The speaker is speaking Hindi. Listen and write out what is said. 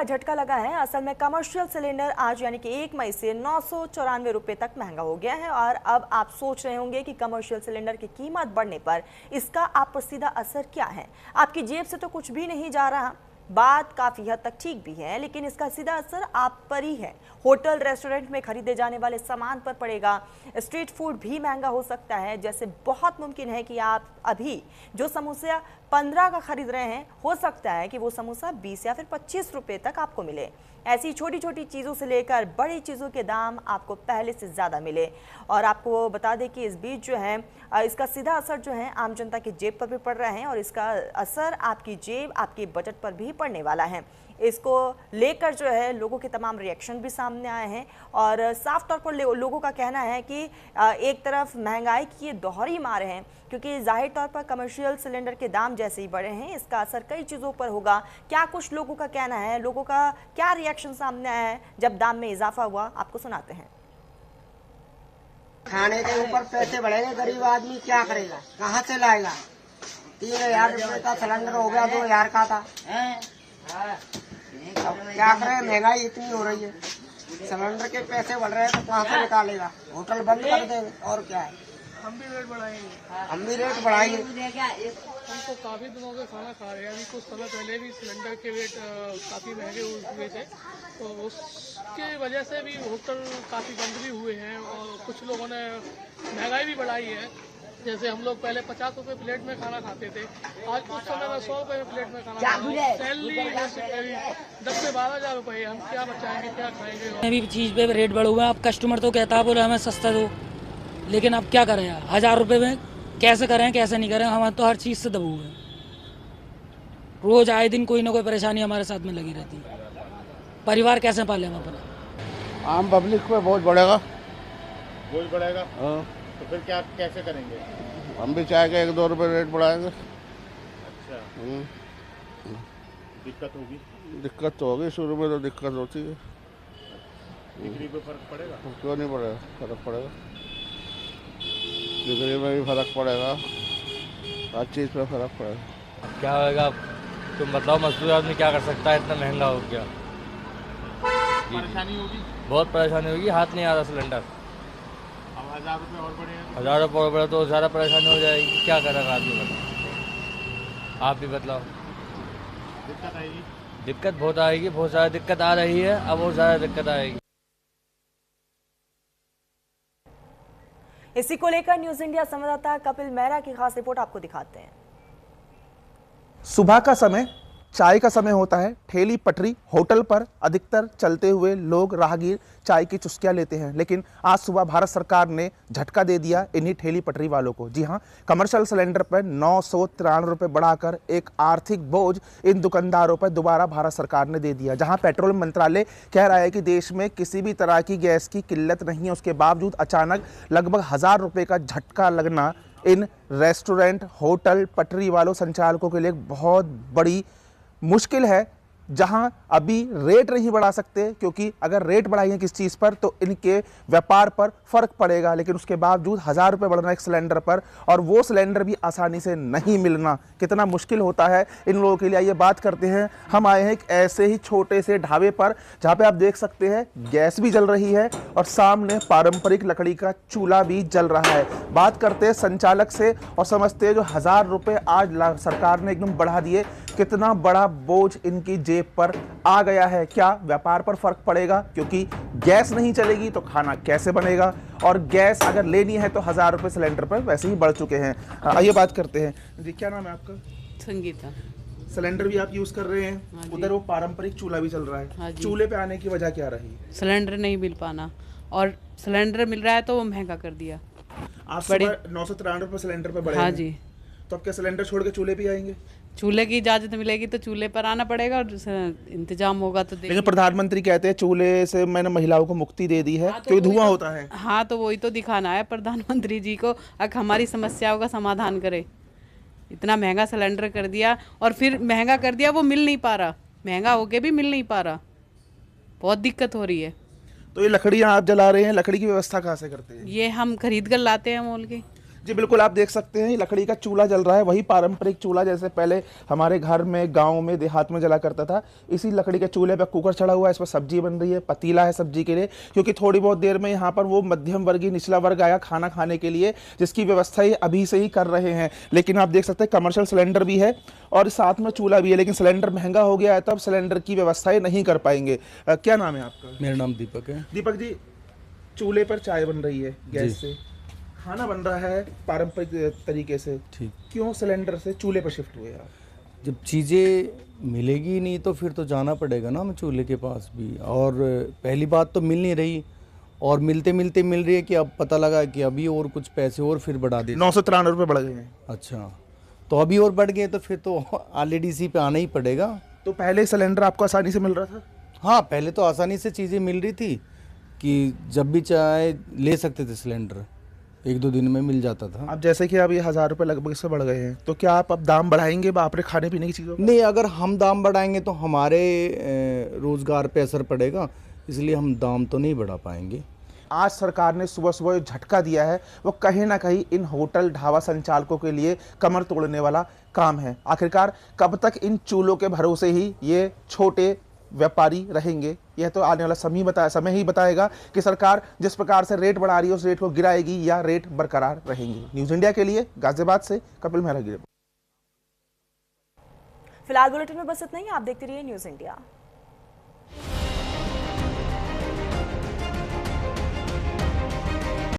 का झटका लगा है। असल में कमर्शियल सिलेंडर आज यानी कि 1 मई से 994 रुपये तक महंगा हो गया है। और अब आप सोच रहे होंगे कि कमर्शियल सिलेंडर की कीमत बढ़ने पर इसका आप पर सीधा असर क्या है। आपकी जेब से तो कुछ भी नहीं जा रहा, बात काफ़ी हद तक ठीक भी है, लेकिन इसका सीधा असर आप पर ही है। होटल रेस्टोरेंट में खरीदे जाने वाले सामान पर पड़ेगा। स्ट्रीट फूड भी महंगा हो सकता है। जैसे बहुत मुमकिन है कि आप अभी जो समोसा 15 का खरीद रहे हैं, हो सकता है कि वो समोसा 20 या फिर 25 रुपये तक आपको मिले। ऐसी छोटी छोटी चीज़ों से लेकर बड़ी चीज़ों के दाम आपको पहले से ज़्यादा मिले। और आपको बता दें कि इस बीच जो है इसका सीधा असर जो है आम जनता की जेब पर भी पड़ रहा है और इसका असर आपकी जेब, आपके बजट पर भी पड़ने वाला है। इसको लेकर जो है लोगों के तमाम रिएक्शन भी सामने आए हैं और साफ तौर पर लोगों का कहना है कि एक तरफ महंगाई की ये दोहरी मार है, क्योंकि जाहिर तौर पर कमर्शियल सिलेंडर के दाम जैसे ही बढ़े हैं, इसका असर कई चीज़ों पर होगा। क्या कुछ लोगों का कहना है, लोगों का क्या रिएक्शन सामने आया है जब दाम में इजाफा हुआ, आपको सुनाते हैं। खाने के ऊपर पैसे बढ़ेंगे, गरीब आदमी क्या करेगा, कहाँ से लाएगा। 3000 रुपए का सिलेंडर हो गया, 2000 का था। अब क्या करें, महंगाई इतनी हो रही है, सिलेंडर के पैसे बढ़ रहे हैं तो कहाँ से निकालेगा। होटल बंद कर देंगे और क्या है, हम भी रेट बढ़ाएंगे। हम भी रेट बढ़ाएंगे। हम तो काफी दिनों से खाना खा रहे हैं। अभी कुछ समय पहले भी सिलेंडर के रेट काफी महंगे हुए थे, तो उसके वजह से भी होटल काफी बंद भी हुए हैं और कुछ लोगों ने महंगाई भी बढ़ाई है। जैसे हम लोग पहले 50 रुपए प्लेट में खाना खाते थे, आज कुछ समय में 100 रुपए प्लेट में खाना खाते। सैलरी 10 से 12,000 रुपए, हम क्या बचाएंगे, क्या खाएंगे। भी चीज़ पे रेट बढ़ हुआ। अब कस्टमर तो कहता है बोले हमें सस्ता दो, लेकिन अब क्या करें यार, 1000 रुपये में कैसे करें कैसे नहीं करें, हम तो हर चीज़ से दबे हुए हैं। रोज आए दिन कोई ना कोई परेशानी हमारे साथ में लगी रहती है। परिवार कैसे पाले हम अपना। आम पब्लिक पे बहुत बढ़ेगा। बोझ बढ़ेगा। हाँ, तो फिर क्या कैसे करेंगे। हम भी चाहेंगे 1-2 रुपए रेट बढ़ाएंगे। अच्छा, दिक्कत होगी। दिक्कत तो होगी, शुरू में तो दिक्कत होती है। बिक्री पे फर्क पड़ेगा। क्यों नहीं पड़ेगा, फर्क पड़ेगा। बिक्री में भी फर्क पड़ेगा, हर चीज़ पे फर्क पड़ेगा। अब क्या होगा, तुम बताओ, मजदूर आदमी क्या कर सकता है, इतना महंगा हो गया। परेशानी होगी, बहुत परेशानी होगी, हाथ नहीं आ रहा सिलेंडर। अब 1000 रुपये और बढ़े, 1000 रुपये और बढ़े तो ज़्यादा परेशानी हो जाएगी। क्या करेगा आदमी, बताओ, आप भी बतलाओ। दिक्कत आएगी। दिक्कत बहुत आएगी, बहुत ज़्यादा दिक्कत आ रही है, अब और ज़्यादा दिक्कत आएगी। इसी को लेकर न्यूज इंडिया संवाददाता कपिल मेहरा की खास रिपोर्ट आपको दिखाते हैं। सुबह का समय चाय का समय होता है। ठेली पटरी होटल पर अधिकतर चलते हुए लोग राहगीर चाय की चुस्कियां लेते हैं, लेकिन आज सुबह भारत सरकार ने झटका दे दिया इन्हीं ठेली पटरी वालों को। जी हां, कमर्शियल सिलेंडर पर 993 रुपये बढ़ाकर एक आर्थिक बोझ इन दुकानदारों पर दोबारा भारत सरकार ने दे दिया। जहां पेट्रोल मंत्रालय कह रहा है कि देश में किसी भी तरह की गैस की किल्लत नहीं है, उसके बावजूद अचानक लगभग 1000 रुपये का झटका लगना इन रेस्टोरेंट, होटल, पटरी वालों, संचालकों के लिए बहुत बड़ी मुश्किल है। जहां अभी रेट नहीं बढ़ा सकते, क्योंकि अगर रेट बढ़ाएंगे किस चीज़ पर तो इनके व्यापार पर फर्क पड़ेगा, लेकिन उसके बावजूद 1000 रुपये बढ़ना एक सिलेंडर पर, और वो सिलेंडर भी आसानी से नहीं मिलना, कितना मुश्किल होता है इन लोगों के लिए। आइए बात करते हैं। हम आए हैं एक ऐसे ही छोटे से ढाबे पर जहाँ पे आप देख सकते हैं गैस भी जल रही है और सामने पारंपरिक लकड़ी का चूल्हा भी जल रहा है। बात करते हैं संचालक से और समझते हैं जो 1000 रुपये आज सरकार ने एकदम बढ़ा दिए, कितना बड़ा बोझ इनकी जेब पर आ गया है। क्या व्यापार पर फर्क पड़ेगा, क्योंकि गैस नहीं चलेगी तो खाना कैसे बनेगा, और गैस अगर लेनी है तो 1000 रुपये सिलेंडर पर वैसे ही बढ़ चुके हैं। आइए बात करते हैं जी, क्या नाम है आपका? संगीता। सिलेंडर भी आप यूज कर रहे हैं? हाँ, उधर वो पारंपरिक चूल्हा भी चल रहा है। हाँ, चूल्हे पे आने की वजह क्या रही? सिलेंडर नहीं मिल पाना, और सिलेंडर मिल रहा है तो वो महंगा कर दिया। आप सुबह 993 रुपये सिलेंडर पे बढ़े। हाँ जी। तो अब क्या सिलेंडर छोड़ के चूल्हे पे आएंगे? चूल्हे की इजाजत मिलेगी तो चूल्हे पर आना पड़ेगा, और इंतजाम होगा तो लेकिन प्रधानमंत्री कहते हैं चूल्हे से मैंने महिलाओं को मुक्ति दे दी है। हाँ, तो क्योंकि धुआं होता है। हाँ, तो वही तो दिखाना है प्रधानमंत्री जी को, अगर हमारी समस्याओं का समाधान करे। इतना महंगा सिलेंडर कर दिया, और फिर महंगा कर दिया, वो मिल नहीं पा रहा, महंगा होके भी मिल नहीं पा रहा, बहुत दिक्कत हो रही है। तो ये लकड़ियाँ आप जला रहे हैं, लकड़ी की व्यवस्था कहाँ से करते हैं? ये हम खरीद कर लाते हैं मोल की। जी बिल्कुल, आप देख सकते हैं ये लकड़ी का चूल्हा जल रहा है, वही पारंपरिक चूल्हा जैसे पहले हमारे घर में, गांव में, देहात में जला करता था। इसी लकड़ी के चूल्हे पे कुकर चढ़ा हुआ है, इस पर सब्जी बन रही है, पतीला है सब्जी के लिए, क्योंकि थोड़ी बहुत देर में यहाँ पर वो मध्यम वर्गीय निचला वर्ग आया खाना खाने के लिए, जिसकी व्यवस्था ये अभी से ही कर रहे हैं। लेकिन आप देख सकते हैं कमर्शियल सिलेंडर भी है और साथ में चूल्हा भी है, लेकिन सिलेंडर महंगा हो गया है, तब सिलेंडर की व्यवस्थाएं नहीं कर पाएंगे। क्या नाम है आपका? मेरा नाम दीपक है। दीपक जी, चूल्हे पर चाय बन रही है गैस से, खाना बन रहा है पारंपरिक तरीके से, ठीक। क्यों सिलेंडर से चूल्हे पर शिफ्ट हुए आप? जब चीज़ें मिलेगी नहीं तो फिर तो जाना पड़ेगा ना हमें चूल्हे के पास भी। और पहली बात तो मिल नहीं रही, और मिलते मिलते मिल रही है कि अब पता लगा कि अभी और कुछ पैसे और फिर बढ़ा दे, 993 रुपये बढ़ गए हैं। अच्छा, तो अभी और बढ़ गए तो फिर तो ऑलरेडी इसी पे आना ही पड़ेगा। तो पहले सिलेंडर आपको आसानी से मिल रहा था? हाँ, पहले तो आसानी से चीज़ें मिल रही थी कि जब भी चाहे ले सकते थे सिलेंडर, 1-2 दिन में मिल जाता था। अब जैसे कि अब ये 1000 रुपये लगभग इससे बढ़ गए हैं, तो क्या आप अब दाम बढ़ाएंगे आपने खाने पीने की चीज़ों? नहीं, अगर हम दाम बढ़ाएंगे तो हमारे रोज़गार पे असर पड़ेगा, इसलिए हम दाम तो नहीं बढ़ा पाएंगे। आज सरकार ने सुबह सुबह जो झटका दिया है वो कहीं ना कहीं इन होटल ढाबा संचालकों के लिए कमर तोड़ने वाला काम है। आखिरकार कब तक इन चूल्हों के भरोसे ही ये छोटे व्यापारी रहेंगे, यह तो आने वाला समय ही बताएगा कि सरकार जिस प्रकार से रेट बढ़ा रही है उस रेट को गिराएगी या रेट बरकरार रहेंगे। न्यूज़ इंडिया के लिए गाजियाबाद से कपिल मेहरा। फिलहाल बुलेटिन में बस इतना ही। आप देखते रहिए न्यूज़ इंडिया।